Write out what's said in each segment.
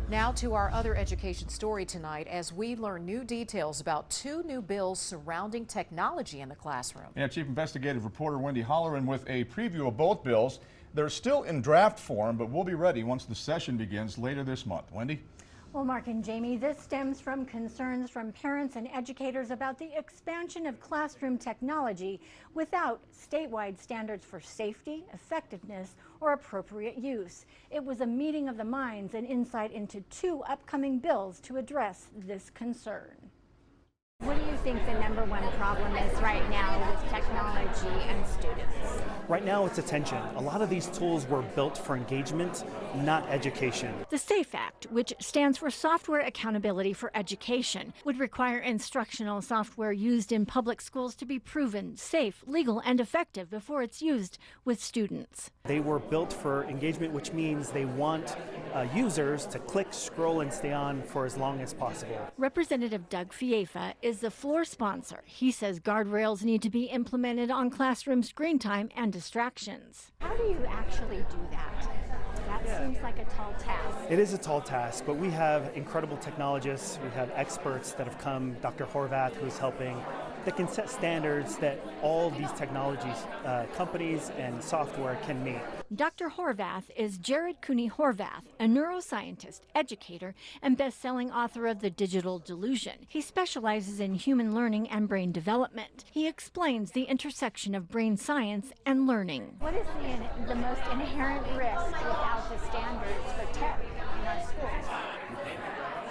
Now to our other education story tonight as we learn new details about two new bills surrounding technology in the classroom. Yeah, Chief Investigative Reporter Wendy Holleran with a preview of both bills. They're still in draft form, but we'll be ready once the session begins later this month. Wendy? Well, Mark and Jamie, this stems from concerns from parents and educators about the expansion of classroom technology without statewide standards for safety, effectiveness, or appropriate use. It was a meeting of the minds and insight into two upcoming bills to address this concern. What do you think the number one problem is right now with technology and students? Right now it's attention. A lot of these tools were built for engagement, not education. The SAFE Act, which stands for Software Accountability for Education, would require instructional software used in public schools to be proven safe, legal, and effective before it's used with students. They were built for engagement, which means they want users to click, scroll, and stay on for as long as possible. Representative Doug Fiefa is the floor sponsor. He says guardrails need to be implemented on classroom screen time and distractions. How do you actually do that? That seems like a tall task. It is a tall task, but we have incredible technologists. We have experts that have come, Dr. Horvath, who's helping, that can set standards that all these technologies, companies and software can meet. Dr. Horvath is Jared Cooney Horvath, a neuroscientist, educator, and best-selling author of The Digital Delusion. He specializes in human learning and brain development. He explains the intersection of brain science and learning. What is the most inherent risk without the standards for tech in our schools?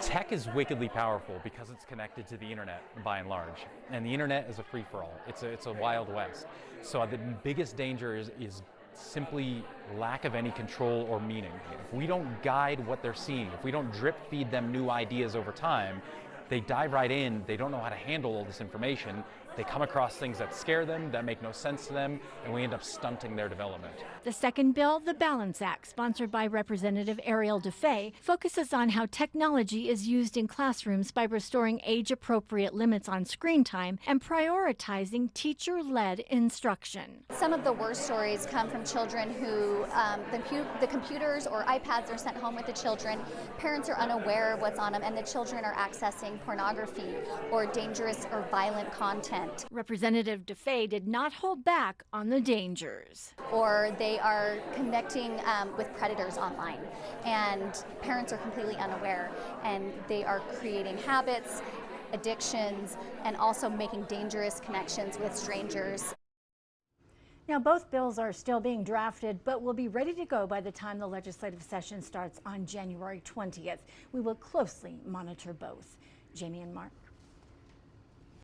Tech is wickedly powerful because it's connected to the internet by and large. And the internet is a free-for-all. It's a wild west. So the biggest danger is simply lack of any control or meaning. If we don't guide what they're seeing, if we don't drip feed them new ideas over time, they dive right in, they don't know how to handle all this information, they come across things that scare them, that make no sense to them, and we end up stunting their development. The second bill, the Balance Act, sponsored by Representative Ariel DeFay, focuses on how technology is used in classrooms by restoring age-appropriate limits on screen time and prioritizing teacher-led instruction. Some of the worst stories come from children who the computers or iPads are sent home with the children. Parents are unaware of what's on them, and the children are accessing pornography or dangerous or violent content. Representative DeFay did not hold back on the dangers. Or they are connecting with predators online, and parents are completely unaware, and they are creating habits, addictions, and also making dangerous connections with strangers. Now, both bills are still being drafted, but will be ready to go by the time the legislative session starts on January 20th. We will closely monitor both. Jamie and Mark.